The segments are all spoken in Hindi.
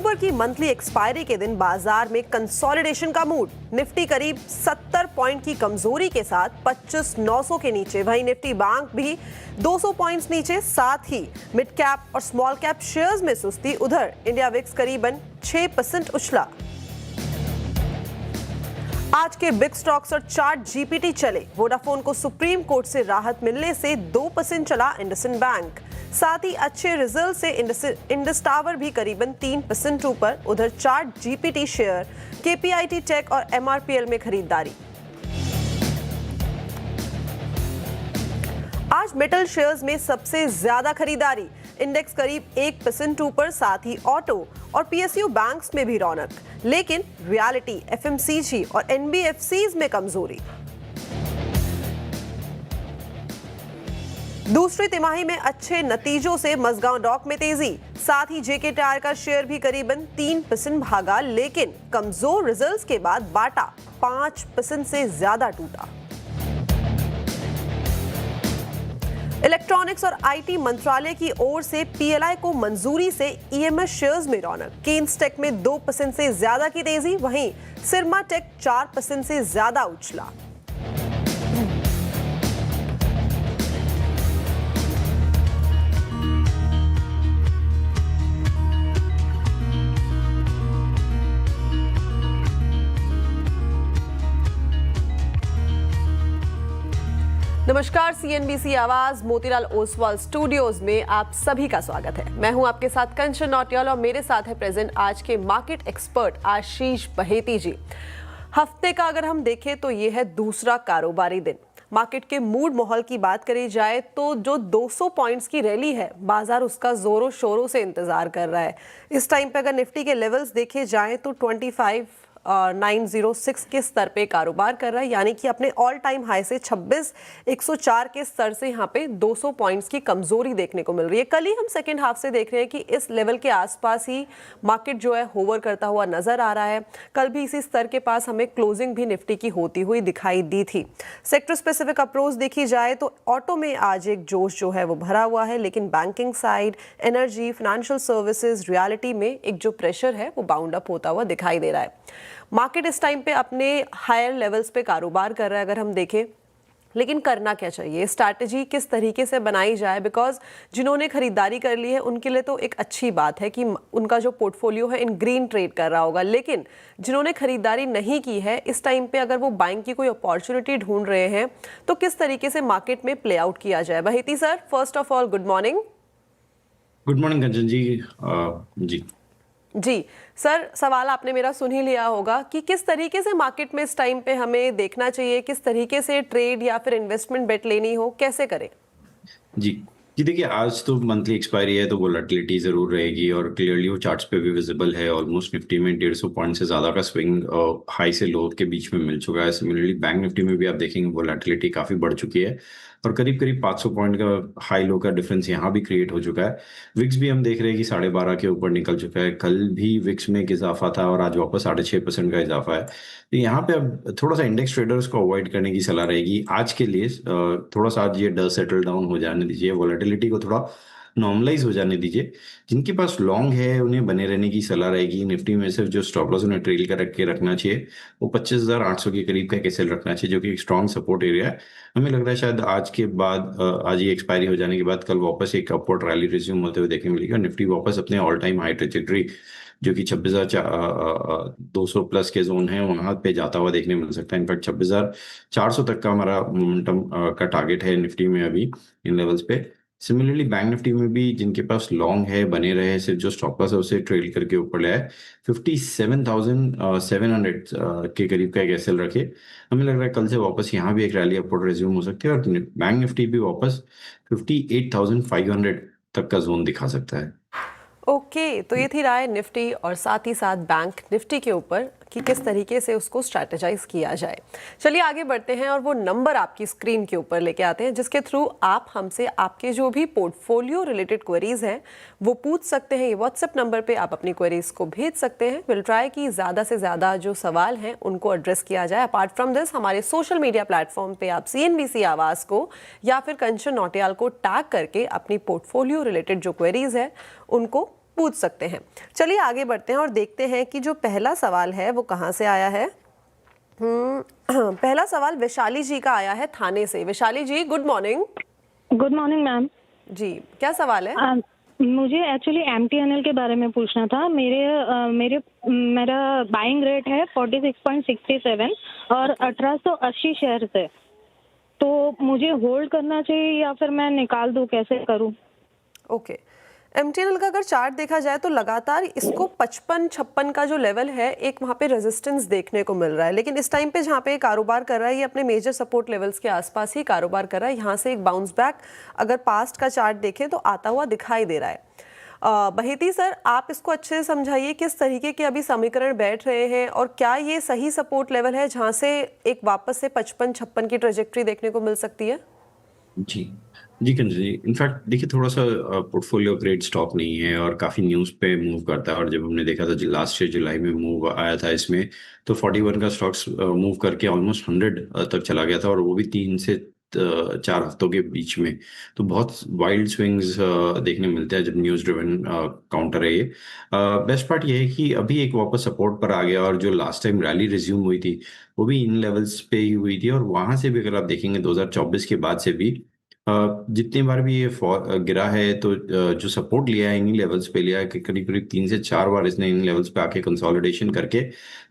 अक्टूबर की मंथली एक्सपायरी के दिन बाजार में कंसोलिडेशन का मूड। निफ्टी करीब 70 पॉइंट की कमजोरी के साथ 25,900 के नीचे, वहीं निफ्टी बैंक भी 200 पॉइंट्स नीचे। साथ ही मिड कैप और स्मॉल कैप शेयर्स में सुस्ती। उधर इंडिया विक्स करीबन 6% उछला। आज के बिग स्टॉक्स और चार्ट जीपीटी चले। वोडाफोन को सुप्रीम कोर्ट से राहत मिलने से 2% चला इंडसइंड बैंक। साथ ही अच्छे रिजल्ट से इंडस टावर भी करीबन 3% ऊपर। उधर chart GPT share, KPIT tech और एमआरपीएल में खरीदारी। आज मेटल शेयर्स में सबसे ज्यादा खरीदारी। इंडेक्स करीब 1% ऊपर। साथ ही ऑटो और पीएसयू बैंक्स में भी रौनक, लेकिन रियलिटी, एफएमसीजी और एनबीएफसीज में कमजोरी। दूसरी तिमाही में अच्छे नतीजों से मझगांव डॉक में तेजी। साथ ही जेके टायर का शेयर भी करीबन 3% भागा, लेकिन कमजोर रिजल्ट्स के बाद बाटा 5% से ज्यादा टूटा। इलेक्ट्रॉनिक्स और आईटी मंत्रालय की ओर से पीएलआई को मंजूरी से ईएमएस शेयर्स में रौनक। केन्स टेक में 2% से ज्यादा की तेजी, वहीं सिरमा टेक 4% से ज्यादा उछला। नमस्कार, सीएनबीसी आवाज मोतीलाल ओसवाल स्टूडियोज में आप सभी का स्वागत है। मैं हूं आपके साथ कंचन नौटियाल और मेरे साथ है प्रेजेंट आज के मार्केट एक्सपर्ट आशीष बहेती जी। हफ्ते का अगर हम देखें तो ये है दूसरा कारोबारी दिन। मार्केट के मूड माहौल की बात करी जाए तो जो 200 पॉइंट्स की रैली है, बाजार उसका जोरों शोरों से इंतजार कर रहा है। इस टाइम पे अगर निफ्टी के लेवल्स देखे जाएं तो 25,906 के स्तर पे कारोबार कर रहा है, यानी कि अपने ऑल टाइम हाई से 26,104 के स्तर से यहाँ पे 200 पॉइंट्स की कमजोरी देखने को मिल रही है। कल ही हम सेकेंड हाफ से देख रहे हैं कि इस लेवल के आसपास ही मार्केट जो है होवर करता हुआ नजर आ रहा है। कल भी इसी स्तर के पास हमें क्लोजिंग भी निफ्टी की होती हुई दिखाई दी थी। सेक्टर स्पेसिफिक अप्रोच देखी जाए तो ऑटो में आज एक जोश जो है वो भरा हुआ है, लेकिन banking side, energy, financial services, reality में एक जो प्रेशर है वो बाउंड अप होता हुआ दिखाई दे रहा है। मार्केट इस टाइम पे अपने हायर लेवल्स पे कारोबार कर रहा है अगर हम देखें, लेकिन करना क्या चाहिए, स्ट्रैटेजी किस तरीके से बनाई जाए। बिकॉज जिन्होंने खरीदारी कर ली है उनके लिए तो एक अच्छी बात है कि उनका जो पोर्टफोलियो है इन ग्रीन ट्रेड कर रहा होगा, लेकिन जिन्होंने खरीदारी नहीं की है इस टाइम पे अगर वो बाइंग की कोई अपॉर्चुनिटी ढूंढ रहे हैं तो किस तरीके से मार्केट में प्ले आउट किया जाए। Baheti sir, first of all good morning. Good morning Kanchan ji. जी सर, सवाल आपने मेरा सुन ही लिया होगा कि किस तरीके से मार्केट में इस टाइम पे हमें देखना चाहिए, किस तरीके से ट्रेड या फिर इन्वेस्टमेंट बेट लेनी हो, कैसे करें। जी देखिए, आज तो मंथली एक्सपायरी है तो वोलेटिलिटी जरूर रहेगी और क्लियरली वो चार्ट्स पे भी विजिबल है। ऑलमोस्ट निफ्टी में 150 पॉइंट से ज्यादा का स्विंग हाई से लो के बीच में मिल चुका है। सिमिलरली बैंक निफ्टी में भी आप देखेंगे वोलेटिलिटी काफी बढ़ चुकी है और करीब करीब 500 पॉइंट का हाई लो का डिफरेंस यहाँ भी क्रिएट हो चुका है। विक्स भी हम देख रहे हैं कि 12.5 के ऊपर निकल चुका है। कल भी विक्स में एक इजाफा था और आज वापस 6.5% का इजाफा है। तो यहाँ पे अब थोड़ा सा इंडेक्स ट्रेडर्स को अवॉइड करने की सलाह रहेगी आज के लिए। थोड़ा सा आज ये डर सेटल डाउन हो जाने दीजिए, वोलेटिलिटी को थोड़ा नॉर्मलाइज हो जाने दीजिए। जिनके पास लॉन्ग है उन्हें बने रहने की सलाह रहेगी। निफ्टी में सिर्फ जो स्टॉप लॉस उन्हें ट्रेल कर रख के रखना चाहिए वो 25,800 के करीब का कैसे रखना चाहिए, जो कि एक स्ट्रॉन्ग सपोर्ट एरिया है। हमें लग रहा है शायद आज के बाद आज ये एक्सपायरी हो जाने के बाद कल वापस एक अपवर्ड रैली रिज्यूम होते हुए देखने मिलेगी और निफ्टी वापस अपने ऑल टाइम हाई ट्रेजेक्टरी जो कि 26,200 प्लस के जोन है वहां पे जाता हुआ देखने मिल सकता है। इनफैक्ट 26,400 तक का हमारा मोमेंटम का टारगेट है निफ्टी में अभी इन लेवल्स पे। सिमिलरली बैंक निफ्टी में भी जिनके पास लॉन्ग है बने रहे, सिर्फ जो स्टॉप लॉस है उसे ट्रेल करके ऊपर ले आए। 57,700 के करीब का एक एसएल रखे। हमें लग रहा है कल से वापस यहाँ भी एक रैली अपवर्ड रिज्यूम हो सकती है और बैंक निफ्टी भी वापस 58,500 तक का जोन दिखा सकता है। ओके, तो ये थी राय निफ्टी और साथ ही साथ बैंक निफ्टी के ऊपर कि किस तरीके से उसको स्ट्रैटेजाइज किया जाए। चलिए आगे बढ़ते हैं और वो नंबर आपकी स्क्रीन के ऊपर लेके आते हैं जिसके थ्रू आप हमसे आपके जो भी पोर्टफोलियो रिलेटेड क्वेरीज हैं वो पूछ सकते हैं। ये व्हाट्सएप नंबर पे आप अपनी क्वेरीज को भेज सकते हैं। विल ट्राई कि ज़्यादा से ज़्यादा जो सवाल हैं उनको एड्रेस किया जाए। अपार्ट फ्रॉम दिस, हमारे सोशल मीडिया प्लेटफॉर्म पे आप सीएनबीसी आवाज़ को या फिर कंचन नौटियाल को टैग करके अपनी पोर्टफोलियो रिलेटेड जो क्वेरीज है उनको पूछ सकते हैं। चलिए आगे बढ़ते हैं और देखते हैं कि जो पहला सवाल है वो कहाँ से आया है। पहला सवाल वैशाली जी का आया है थाने से। Vaishali ji, good morning. Good morning ma'am. जी, क्या सवाल है? मुझे एक्चुअली एमटीएनएल के बारे में पूछना था। मेरा बाइंग रेट है 46.67 और 1880 शेयर है, तो मुझे होल्ड करना चाहिए या फिर मैं निकाल दूं, कैसे करूं? ओके, एमटीएनएल का अगर चार्ट देखा जाए तो लगातार इसको 55-56 का जो लेवल है एक वहाँ पे रेजिस्टेंस देखने को मिल रहा है, लेकिन इस टाइम पे जहाँ पे कारोबार कर रहा है ये अपने मेजर सपोर्ट लेवल्स के आसपास ही कारोबार कर रहा है। यहाँ से एक बाउंस बैक अगर पास्ट का चार्ट देखें तो आता हुआ दिखाई दे रहा है। बहेती सर, आप इसको अच्छे से समझाइए, किस तरीके के अभी समीकरण बैठ रहे हैं और क्या ये सही सपोर्ट लेवल है जहाँ से एक वापस से 55-56 की ट्रेजेक्ट्री देखने को मिल सकती है? जी जी कंजन जी, इनफैक्ट देखिए थोड़ा सा पोर्टफोलियो ग्रेड स्टॉक नहीं है और काफ़ी न्यूज़ पे मूव करता है। और जब हमने देखा था लास्ट ईयर जुलाई में मूव आया था इसमें, तो 41 का स्टॉक्स मूव करके ऑलमोस्ट 100 तक चला गया था, और वो भी 3 से 4 हफ्तों के बीच में। तो बहुत वाइल्ड स्विंग्स देखने मिलते हैं जब न्यूज़ ड्रिवन काउंटर है ये। बेस्ट पार्ट ये है कि अभी एक वापस सपोर्ट पर आ गया, और जो लास्ट टाइम रैली रिज्यूम हुई थी वो भी इन लेवल्स पे ही हुई थी। और वहां से भी अगर आप देखेंगे 2024 के बाद से भी जितनी बार भी ये गिरा है, तो जो सपोर्ट लिया है इन्हीं लेवल्स पे लिया है, कि करीब करीब 3 से 4 बार इसने इन लेवल्स पे आके कंसोलिडेशन करके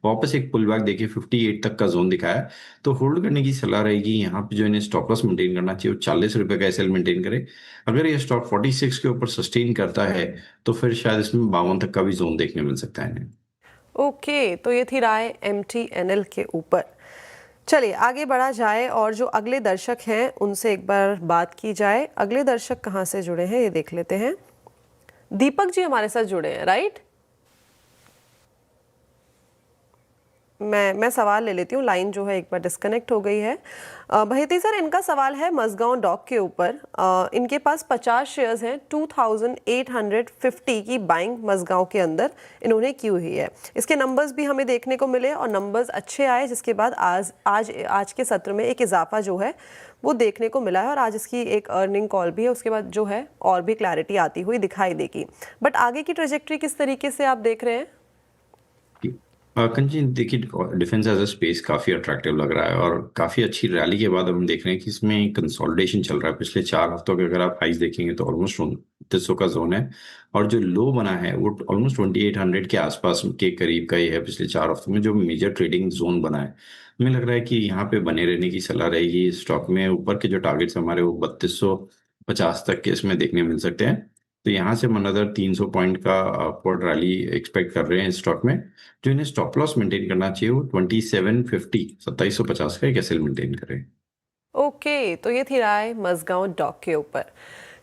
वापस एक पुल बैक देखिए 58 तक का जोन दिखाया। तो होल्ड करने की सलाह रहेगी। यहाँ पे जो इन्हें स्टॉप लॉस मेंटेन करना चाहिए वो 40 रुपए का एसएल मेंटेन करे। अगर ये स्टॉक 46 के ऊपर सस्टेन करता है तो फिर शायद इसमें 52 तक का भी जोन देखने मिल सकता है इन्हें। ओके, तो ये थी राय एमटीएनएल के ऊपर। चलिए आगे बढ़ा जाए और जो अगले दर्शक हैं उनसे एक बार बात की जाए। अगले दर्शक कहाँ से जुड़े हैं ये देख लेते हैं। दीपक जी हमारे साथ जुड़े हैं, राइट? मैं सवाल ले लेती हूँ, लाइन जो है एक बार डिस्कनेक्ट हो गई है। बहेती सर, इनका सवाल है मज़गांव डॉक के ऊपर। इनके पास 50 शेयर्स हैं, 2850 की बाइंग मज़गांव के अंदर इन्होंने की हुई है। इसके नंबर्स भी हमें देखने को मिले और नंबर्स अच्छे आए, जिसके बाद आज के सत्र में एक इजाफा जो है वो देखने को मिला है, और आज इसकी एक अर्निंग कॉल भी है। उसके बाद जो है और भी क्लैरिटी आती हुई दिखाई देगी। बट आगे की ट्रेजेक्ट्री किस तरीके से आप देख रहे हैं? कंची देखिए, डिफेंस एज अ स्पेस काफी अट्रैक्टिव लग रहा है, और काफी अच्छी रैली के बाद हम देख रहे हैं कि इसमें कंसोलिडेशन चल रहा है। पिछले 4 हफ्तों के अगर आप हाइज देखेंगे तो ऑलमोस्ट 2900 का जोन है, और जो लो बना है वो ऑलमोस्ट 2800 के आसपास के करीब का ही है। पिछले 4 हफ्तों में जो मेजर ट्रेडिंग जोन बना है, हमें लग रहा है कि यहाँ पे बने रहने की सलाह रहेगी स्टॉक में। ऊपर के जो टारगेट्स हमारे वो 3250 तक के इसमें देखने मिल सकते हैं। तो यहाँ से हम अनदर 300 पॉइंट का अपवर्ड रैली एक्सपेक्ट कर रहे हैं स्टॉक में। जो इन्हें स्टॉप लॉस मेंटेन करना चाहिए वो 2750 का एक एसएल मेंटेन करें। ओके, तो ये थी राय मज़गांव डॉक के ऊपर।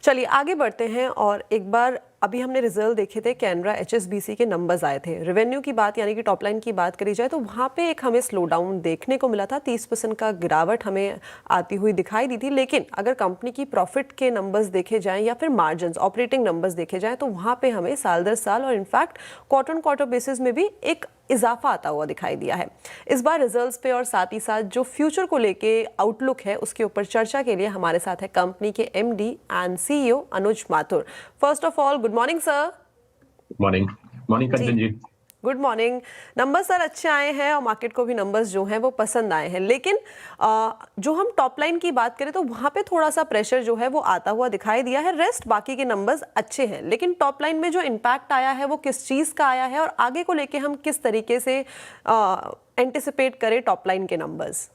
चलिए आगे बढ़ते हैं और एक बार अभी हमने रिजल्ट देखे थे, कैनरा एचएसबीसी के नंबर्स आए थे। रेवेन्यू की बात यानी कि टॉप लाइन की बात करी जाए तो वहाँ पे एक हमें स्लो डाउन देखने को मिला था। 30% का गिरावट हमें आती हुई दिखाई दी थी। लेकिन अगर कंपनी की प्रॉफिट के नंबर्स देखे जाएं या फिर मार्जिन ऑपरेटिंग नंबर्स देखे जाएं तो वहाँ पे हमें साल दर साल और in fact quarter on quarter basis में भी एक इजाफा आता हुआ दिखाई दिया है। इस बार रिजल्ट्स पे और साथ ही साथ जो फ्यूचर को लेके आउटलुक है उसके ऊपर चर्चा के लिए हमारे साथ है कंपनी के MD and CEO Anuj Mathur. First of all good morning sir. Morning morning Kanchan ji. Good morning. Numbers sir अच्छे आए हैं और मार्केट को भी नंबर्स जो हैं वो पसंद आए हैं, लेकिन जो हम टॉप लाइन की बात करें तो वहाँ पे थोड़ा सा प्रेशर जो है वो आता हुआ दिखाई दिया है। रेस्ट बाकी के नंबर्स अच्छे हैं, लेकिन टॉप लाइन में जो इम्पैक्ट आया है वो किस चीज़ का आया है और आगे को लेके हम किस तरीके से एंटिसिपेट करें टॉप लाइन के नंबर्स?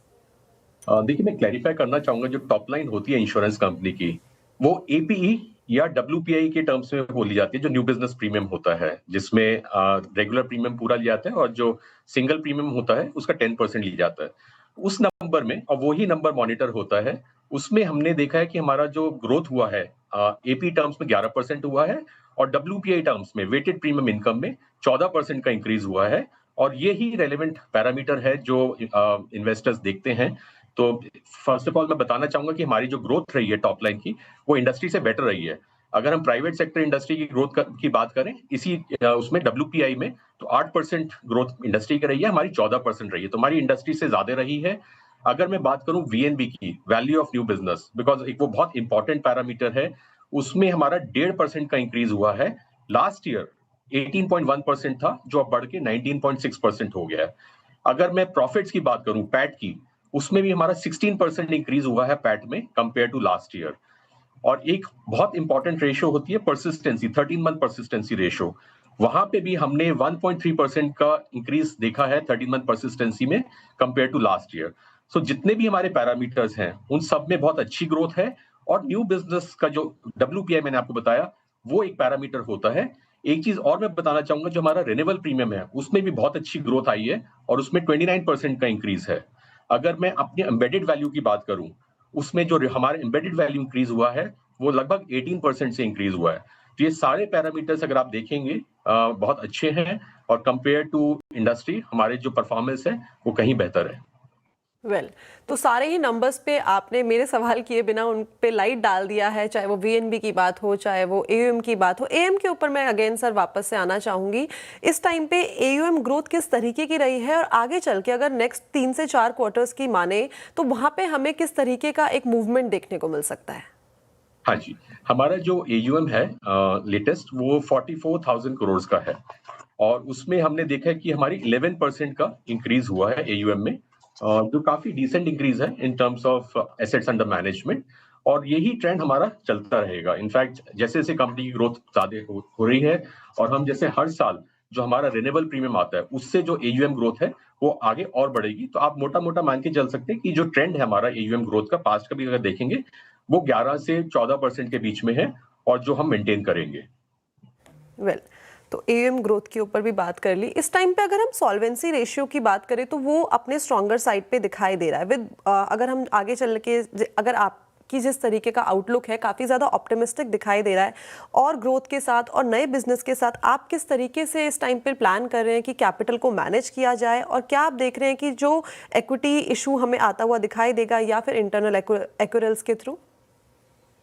देखिए, मैं क्लैरिफाई करना चाहूंगा, जो टॉप लाइन होती है इंश्योरेंस कंपनी की वो एपीई या डब्ल्यूपीआई के टर्म्स में बोली जाती है, जो न्यू बिजनेस प्रीमियम होता है, जिसमें रेगुलर प्रीमियम पूरा लिया जाता है और जो सिंगल प्रीमियम होता है उसका 10% लिया जाता है उस नंबर में, और वही नंबर मॉनिटर होता है। उसमें हमने देखा है कि हमारा जो ग्रोथ हुआ है एपी टर्म्स में 11% हुआ है, और डब्ल्यूपीआई टर्म्स में वेटेड प्रीमियम इनकम में 14% का इंक्रीज हुआ है। और ये ही रेलेवेंट पैरामीटर है जो इन्वेस्टर्स देखते हैं। तो फर्स्ट ऑफ ऑल मैं बताना चाहूंगा कि हमारी जो ग्रोथ रही है टॉप लाइन की वो इंडस्ट्री से बेटर रही है। अगर हम प्राइवेट सेक्टर इंडस्ट्री की ग्रोथ की बात करें इसी उसमें डब्ल्यूपीआई में, तो 8% ग्रोथ इंडस्ट्री की रही है, हमारी 14% रही है, तो हमारी इंडस्ट्री से ज्यादा रही है। अगर मैं बात करूं वीएनबी की, value of new business, because एक वो बहुत इंपॉर्टेंट पैरामीटर है, उसमें हमारा 1.5% का इंक्रीज हुआ है। लास्ट ईयर 18.1% था, जो अब बढ़ के 19.6% हो गया है। अगर मैं प्रॉफिट्स की बात करूं, पैट की, उसमें भी हमारा 16% इंक्रीज हुआ है पैट में कंपेयर टू लास्ट ईयर। और एक बहुत इंपॉर्टेंट रेशियो होती है परसिस्टेंसी, 13 मंथ परसिस्टेंसी रेशियो, वहां पे भी हमने 1.3% का इंक्रीज देखा है 13 मंथ परसिस्टेंसी में कंपेयर टू लास्ट ईयर। सो जितने भी हमारे पैरामीटर्स हैं उन सब में बहुत अच्छी ग्रोथ है। और न्यू बिजनेस का जो WPI मैंने आपको बताया, वो एक पैरामीटर होता है। एक चीज और मैं बताना चाहूंगा, जो हमारा रिन्यूएबल प्रीमियम है उसमें भी बहुत अच्छी ग्रोथ आई है और उसमें 29% का इंक्रीज है। अगर मैं अपने एम्बेडेड वैल्यू की बात करूं, उसमें जो हमारा एम्बेडेड वैल्यू इंक्रीज हुआ है वो लगभग 18% से इंक्रीज हुआ है। तो ये सारे पैरामीटर्स अगर आप देखेंगे बहुत अच्छे हैं और कंपेयर टू इंडस्ट्री हमारे जो परफॉर्मेंस है वो कहीं बेहतर है। वेल तो सारे ही नंबर्स पे आपने मेरे सवाल किए बिना उन पे लाइट डाल दिया है, चाहे वो VNB की बात हो, चाहे वो AUM की बात हो। AM के ऊपर मैं अगेन सर वापस से आना चाहूंगी। इस टाइम पे AUM ग्रोथ किस तरीके की रही है और आगे चल के अगर नेक्स्ट 3 से 4 क्वार्टर्स की माने तो वहां पे हमें किस तरीके का एक मूवमेंट देखने को मिल सकता है? हाँ जी, हमारा जो AUM है लेटेस्ट वो 44,000 करोड़ का है और उसमें हमने देखा है कि हमारी 11% का इंक्रीज हुआ है AUM में, जो काफी डिसेंट इंक्रीज है in terms of assets under management. और यही ट्रेंड हमारा चलता रहेगा। इनफैक्ट जैसे जैसे कंपनी की ग्रोथ ज्यादा हो रही है और हम जैसे हर साल जो हमारा रिन्यूएबल प्रीमियम आता है उससे जो AUM ग्रोथ है वो आगे और बढ़ेगी। तो आप मोटा मोटा मान के चल सकते हैं कि जो ट्रेंड है हमारा AUM ग्रोथ का, पास्ट का भी अगर देखेंगे, वो 11 से 14% के बीच में है और जो हम मेंटेन करेंगे। वेल तो AUM ग्रोथ के ऊपर भी बात कर ली। इस टाइम पे अगर हम सॉल्वेंसी रेशियो की बात करें तो वो अपने स्ट्रॉन्गर साइड पे दिखाई दे रहा है। अगर हम आगे चल के अगर आपकी जिस तरीके का आउटलुक है काफ़ी ज़्यादा ऑप्टिमिस्टिक दिखाई दे रहा है और ग्रोथ के साथ और नए बिजनेस के साथ आप किस तरीके से इस टाइम पे प्लान कर रहे हैं कि कैपिटल को मैनेज किया जाए, और क्या आप देख रहे हैं कि जो इक्विटी इशू हमें आता हुआ दिखाई देगा या फिर इंटरनल एक्यूरेल्स के थ्रू?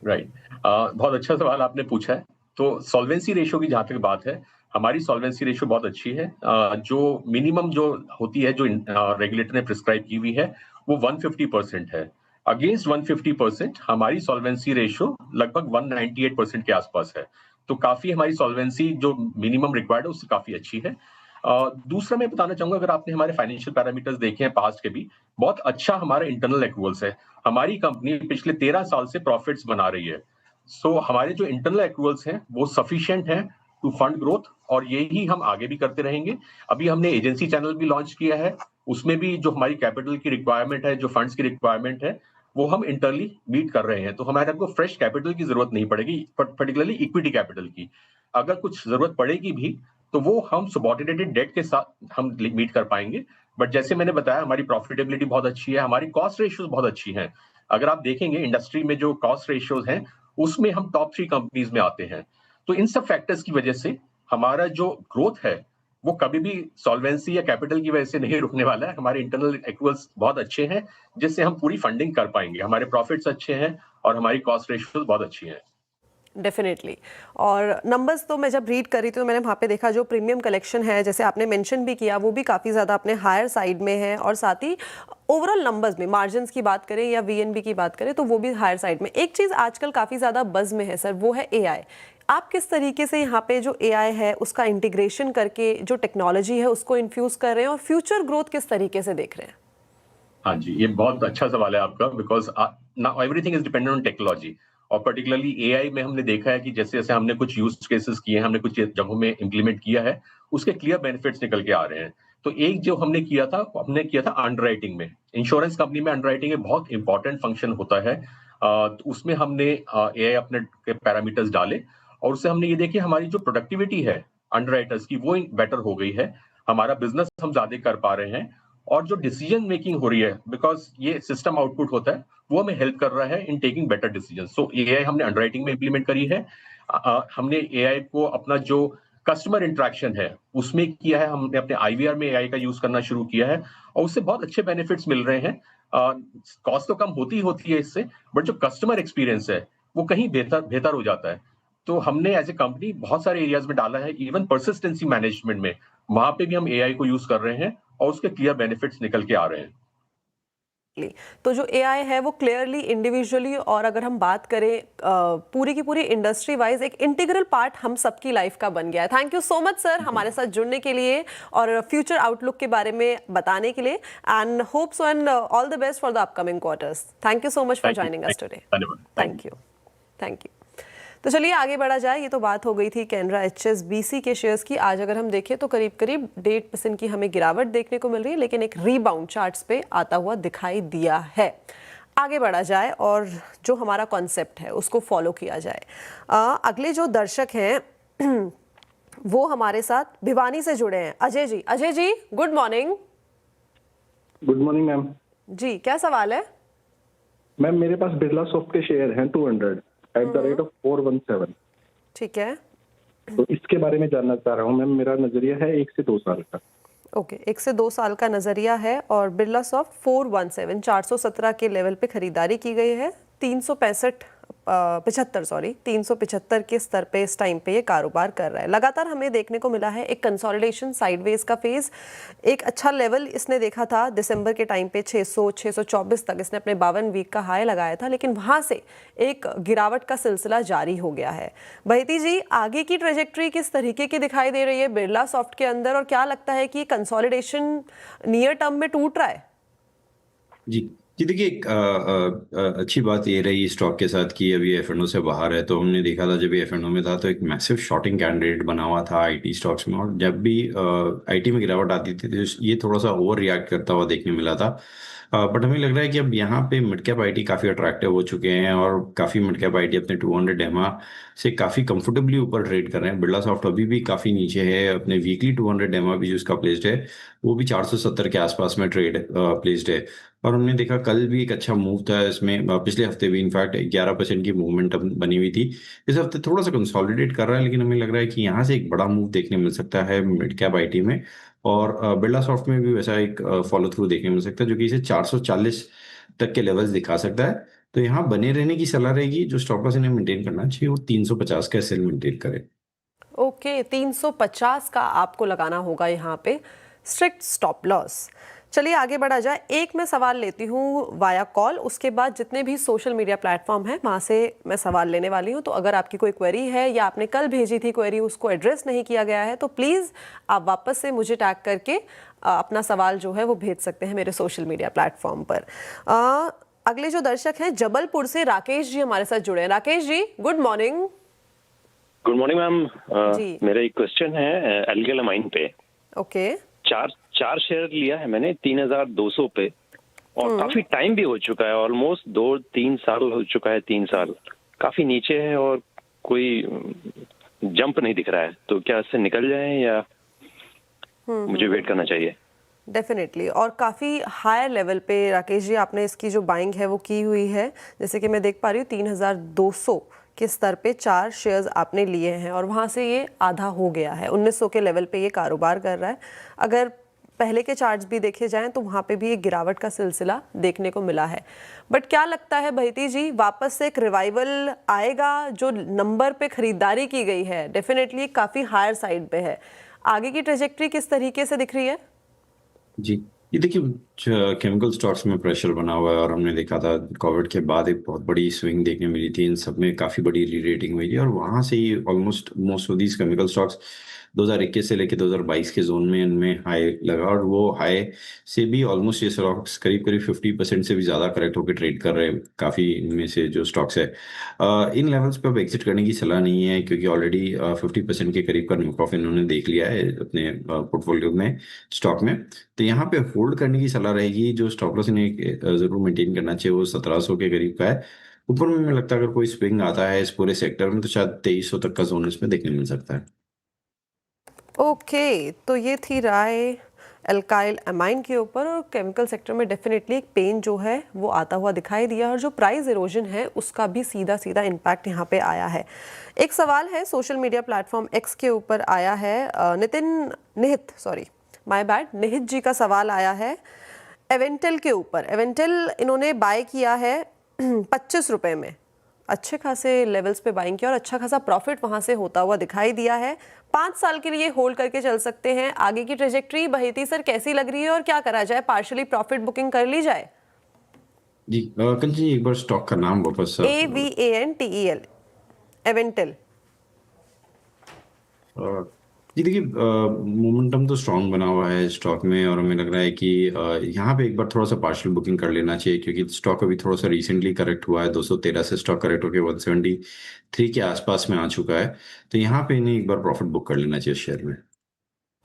राइट, बहुत अच्छा सवाल आपने पूछा है। तो सॉल्वेंसी रेशियो की जहां तक बात है, हमारी सॉल्वेंसी रेशियो बहुत अच्छी है। जो मिनिमम जो होती है, जो रेगुलेटर ने प्रिस्क्राइब की हुई है, वो 150% है। अगेंस्ट 150% हमारी सॉल्वेंसी रेशियो लगभग 198% के आसपास है। तो काफी हमारी सॉल्वेंसी जो मिनिमम रिक्वायर्ड है उससे काफी अच्छी है। दूसरा मैं बताना चाहूंगा, अगर आपने हमारे फाइनेंशियल पैरामीटर्स देखे हैं पास्ट के भी, बहुत अच्छा हमारा इंटरनल एक्रूवल्स है। हमारी कंपनी पिछले 13 साल से प्रॉफिट्स बना रही है। सो हमारे जो इंटरनल एक्रूवल्स हैं वो सफिशिएंट हैं टू फंड ग्रोथ और यही हम आगे भी करते रहेंगे। अभी हमने एजेंसी चैनल भी लॉन्च किया है, उसमें भी जो हमारी कैपिटल की रिक्वायरमेंट है, जो फंड्स की रिक्वायरमेंट है, वो हम इंटरनली मीट कर रहे हैं। तो हमारे को फ्रेश कैपिटल की जरूरत नहीं पड़ेगी, पर्टिकुलरली इक्विटी कैपिटल की। अगर कुछ जरूरत पड़ेगी भी तो वो हम सबऑर्डिनेटेड डेट के साथ हम मीट कर पाएंगे। बट जैसे मैंने बताया, हमारी प्रॉफिटेबिलिटी बहुत अच्छी है, हमारी कॉस्ट रेशियोज बहुत अच्छी हैं। अगर आप देखेंगे इंडस्ट्री में जो कॉस्ट रेशियोज हैं उसमें हम टॉप 3 कंपनीज में आते हैं। तो इन सब फैक्टर्स की वजह से हमारा जो ग्रोथ है वो कभी भी सॉल्वेंसी या कैपिटल की वजह से नहीं रुकने वाला है। हमारे इंटरनल एक्रूवल्स बहुत अच्छे हैं जिससे हम पूरी फंडिंग कर पाएंगे। हमारे प्रॉफिट्स अच्छे हैं और हमारी कॉस्ट रेशियोज बहुत अच्छी हैं। डेफिनेटली। और नंबर्स तो मैं जब रीड करी तो मैंने वहाँ पे देखा जो प्रीमियम कलेक्शन है, जैसे आपने मेंशन भी किया, वो भी काफ़ी ज़्यादा अपने हायर साइड में है और साथ ही ओवरऑल नंबर्स में मार्जिन्स की बात करें या VNB की बात करें तो वो भी हायर साइड में। एक चीज़ आजकल काफ़ी ज़्यादा बज़ में है सर, वो है AI। आप किस तरीके से यहाँ पे जो AI है उसका इंटीग्रेशन करके जो टेक्नोलॉजी है उसको इन्फ्यूज़ कर रहे हैं और फ्यूचर ग्रोथ किस तरीके से देख रहे हैं? हाँ जी, ये बहुत अच्छा सवाल है आपका, because now everything is dependent on technology. और पर्टिकुलरली AI में हमने देखा है कि जैसे जैसे हमने कुछ यूज केसेस किए हैं, हमने कुछ जगहों में इम्प्लीमेंट किया है, उसके क्लियर बेनिफिट्स निकल के आ रहे हैं। तो एक जो हमने किया था अंडरराइटिंग में। इंश्योरेंस कंपनी में अंडरराइटिंग में बहुत इंपॉर्टेंट फंक्शन होता है। तो उसमें हमने AI अपने पैरामीटर्स डाले और उससे हमने ये देखी हमारी जो प्रोडक्टिविटी है अंडरराइटर्स की वो बेटर हो गई है। हमारा बिजनेस हम ज्यादा कर पा रहे हैं और जो डिसीजन मेकिंग हो रही है, बिकॉज ये सिस्टम आउटपुट होता है, वो हमें हेल्प कर रहा है in taking better decision. So AI हमने अंडरराइटिंग में इंप्लीमेंट करी है। हमने AI को अपना जो कस्टमर इंटरेक्शन है उसमें किया है। हमने अपने IVR में AI का यूज करना शुरू किया है और उससे बहुत अच्छे बेनिफिट्स मिल रहे हैं। कॉस्ट तो कम होती है इससे, बट जो कस्टमर एक्सपीरियंस है वो कहीं बेहतर हो जाता है। तो हमने एज ए कंपनी बहुत सारे एरियाज में डाला है, इवन परसिस्टेंसी मैनेजमेंट में, वहां पे भी हम AI को यूज कर रहे हैं और उसके क्लियर बेनिफिट्स निकल के आ रहे हैं। तो जो एआई है वो क्लियरली इंडिविजुअली, और अगर हम बात करें पूरी की पूरी इंडस्ट्री वाइज, एक इंटीग्रल पार्ट हम सबकी लाइफ का बन गया है। Thank you so much sir हमारे साथ जुड़ने के लिए और फ्यूचर आउटलुक के बारे में बताने के लिए, and hopes and all the best for the upcoming quarters. Thank you so much for joining us today. Thank you. तो चलिए आगे बढ़ा जाए। ये तो बात हो गई थी कैनरा HSBC के शेयर्स की। आज अगर हम देखें तो करीब 1.5% की हमें गिरावट देखने को मिल रही है, लेकिन एक रीबाउंड चार्ट्स पे आता हुआ दिखाई दिया है। आगे बढ़ा जाए और जो हमारा कॉन्सेप्ट है उसको फॉलो किया जाए। अगले जो दर्शक हैं वो हमारे साथ भिवानी से जुड़े हैं। Ajay ji good morning. Good morning ma'am. जी क्या सवाल है? मैम मेरे पास बिरला सॉफ्ट के शेयर हैं 200 एट द रेट ऑफ 417। ठीक है, तो इसके बारे में जानना चाह रहा हूँ मैम। मेरा नजरिया है 1 से 2 साल का। ओके 1 से 2 साल का नजरिया है और बिरला सॉफ्ट 417 417 के लेवल पे खरीदारी की गई है। 375 के स्तर पे इस टाइम पे ये कारोबार कर रहा है। लगातार हमें देखने को मिला है एक कंसोलिडेशन साइडवेज का फेज। एक अच्छा लेवल इसने देखा था दिसंबर के टाइम पे 624 तक इसने अपने 52 वीक का हाई लगाया था, लेकिन वहां से एक गिरावट का सिलसिला जारी हो गया है। बहती जी आगे की ट्रेजेक्ट्री किस तरीके की दिखाई दे रही है बिरला सॉफ्ट के अंदर, और क्या लगता है कि कंसोलिडेशन नियर टर्म में टूट रहा है? जी देखिए, अच्छी बात ये रही स्टॉक के साथ कि अभी एफएनओ से बाहर है। तो हमने देखा था जब ये एफएनओ में था तो एक मैसिव शॉर्टिंग कैंडिडेट बना हुआ था आईटी स्टॉक्स में, और जब भी आईटी में गिरावट आती थी तो ये थोड़ा सा ओवर रिएक्ट करता हुआ देखने मिला था। बट हमें लग रहा है कि अब यहाँ पे मिड कैप आईटी काफ़ी अट्रैक्टिव हो चुके हैं और काफ़ी मिड कैप आईटी अपने 200 एमआ से काफ़ी कंफर्टेबली ऊपर ट्रेड कर रहे हैं। बिरला सॉफ्ट अभी भी काफ़ी नीचे है। अपने वीकली 200 एमआ भी जो उसका प्लेस्ड है वो भी 470 के आसपास में ट्रेड प्लेस्ड है। और हमने देखा कल भी एक अच्छा मूव था इसमें, पिछले हफ्ते भी इनफैक्ट 11% की मूवमेंट बनी हुई थी। इस हफ्ते थोड़ा सा कंसोलिडेट कर रहा है, लेकिन हमें लग रहा है कि यहाँ से एक बड़ा मूव देखने मिल सकता है मिड कैप आईटी में, और बिरला सॉफ्ट में भी वैसा एक फॉलो थ्रू देखने मिल सकता है जो कि इसे 440 तक के लेवल्स दिखा सकता है। तो यहाँ बने रहने की सलाह रहेगी। जो स्टॉप लॉस इन्हें मेंटेन करना चाहिए वो 350 का सेल मेंटेन करे। ओके 350 का आपको लगाना होगा यहाँ पे स्ट्रिक्ट स्टॉप लॉस। चलिए आगे बढ़ा जाए। एक मैं सवाल लेती हूँ वाया कॉल, उसके बाद जितने भी सोशल मीडिया प्लेटफॉर्म हैं वहाँ से मैं सवाल लेने वाली हूँ। तो अगर आपकी कोई क्वेरी है या आपने कल भेजी थी क्वेरी उसको एड्रेस नहीं किया गया है तो प्लीज़ आप वापस से मुझे टैग करके अपना सवाल जो है वो भेज सकते हैं मेरे सोशल मीडिया प्लेटफॉर्म पर। अगले जो दर्शक हैं जबलपुर से राकेश जी हमारे साथ जुड़े हैं। Rakesh ji good morning. Good morning ma'am. जी। मेरा एक क्वेश्चन है एल्गेल अमाइन पे। ओके चार शेयर लिया है मैंने 3200 पे, और काफी टाइम भी हो चुका है, ऑलमोस्ट 2-3 साल हो चुका है। 3 साल काफी नीचे है और कोई जंप नहीं दिख रहा है। तो क्या इससे निकल जाए या मुझे वेट करना चाहिए? डेफिनेटली, और काफ़ी हायर लेवल पे राकेश जी आपने इसकी जो बाइंग है वो की हुई है। जैसे कि मैं देख पा रही हूँ 3200 के स्तर पे 4 शेयर्स आपने लिए हैं और वहाँ से ये आधा हो गया है। 1900 के लेवल पे ये कारोबार कर रहा है। अगर पहले के चार्ट्स भी देखे जाएं तो वहाँ पे भी एक गिरावट का सिलसिला देखने को मिला है। बट क्या लगता है बहती जी वापस से एक रिवाइवल आएगा? जो नंबर पे खरीदारी की गई है डेफिनेटली काफ़ी हायर साइड पे है। आगे की ट्रेजेक्ट्री किस तरीके से दिख रही है? जी ये देखिए, केमिकल स्टॉक्स में प्रेशर बना हुआ है और हमने देखा था कोविड के बाद एक बहुत बड़ी स्विंग देखने मिली थी। इन सब में काफ़ी बड़ी री-रेटिंग हुई थी और वहाँ से ही almost most of these chemical stocks 2021 से लेकर 2022 के जोन में इनमें हाई लगा, और वो हाई से भी ऑलमोस्ट ये स्टॉक्स करीब 50% से भी ज़्यादा करेक्ट होकर ट्रेड कर रहे हैं। काफ़ी इनमें से जो स्टॉक्स है इन लेवल्स पे अब एग्जिट करने की सलाह नहीं है, क्योंकि ऑलरेडी 50% के करीब का नॉक ऑफ इन्होंने देख लिया है अपने पोर्टफोलियो में स्टॉक में। तो यहाँ पे होल्ड करने की सलाह रहेगी। जो स्टॉप लॉस इन्हें जरूर मेंटेन करना चाहिए वो 1700 के करीब का है। ऊपर में मुझे लगता है अगर कोई स्विंग आता है इस पूरे सेक्टर में तो शायद 2300 तक का जोन इसमें देखने मिल सकता है। ओके तो ये थी राय एल्काइल अमाइन के ऊपर, और केमिकल सेक्टर में डेफिनेटली एक पेन जो है वो आता हुआ दिखाई दिया और जो प्राइस इरोजन है उसका भी सीधा सीधा इम्पैक्ट यहाँ पे आया है। एक सवाल है सोशल मीडिया प्लेटफॉर्म एक्स के ऊपर आया है, निहित जी का सवाल आया है एवेंटल के ऊपर। एवेंटल इन्होंने बाय किया है 25 रुपये में, अच्छे खासे लेवल्स पे बाइंग किया और अच्छा खासा प्रॉफिट वहां से होता हुआ दिखाई दिया है। 5 साल के लिए होल्ड करके चल सकते हैं। आगे की ट्रेजेक्ट्री बहेती सर कैसी लग रही है और क्या करा जाए? पार्शियली प्रॉफिट बुकिंग कर ली जाए? जी कंचन जी, एक बार स्टॉक का नाम वापस AVANTEL, एवेंटल। जी देखिए, मोमेंटम तो स्ट्रांग बना हुआ है स्टॉक में, और हमें लग रहा है कि यहाँ पे एक बार थोड़ा सा पार्शियल बुकिंग कर लेना चाहिए, क्योंकि स्टॉक अभी थोड़ा सा रिसेंटली करेक्ट हुआ है। 213 से स्टॉक करेक्ट होकर 173 के आसपास में आ चुका है, तो यहाँ पे इन्हें एक बार प्रॉफिट बुक कर लेना चाहिए शेयर में।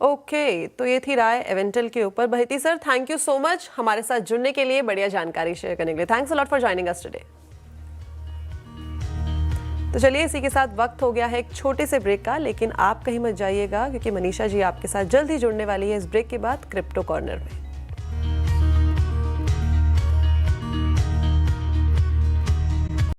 ओके, तो ये थी राय एवेंटल के ऊपर। बहती sir, thank you so much हमारे साथ जुड़ने के लिए, बढ़िया जानकारी शेयर करने के लिए। Thanks a lot for joining us today. तो चलिए, इसी के साथ वक्त हो गया है एक छोटे से ब्रेक का, लेकिन आप कहीं मत जाइएगा, क्योंकि मनीषा जी आपके साथ जल्द ही जुड़ने वाली है इस ब्रेक के बाद क्रिप्टो कॉर्नर में।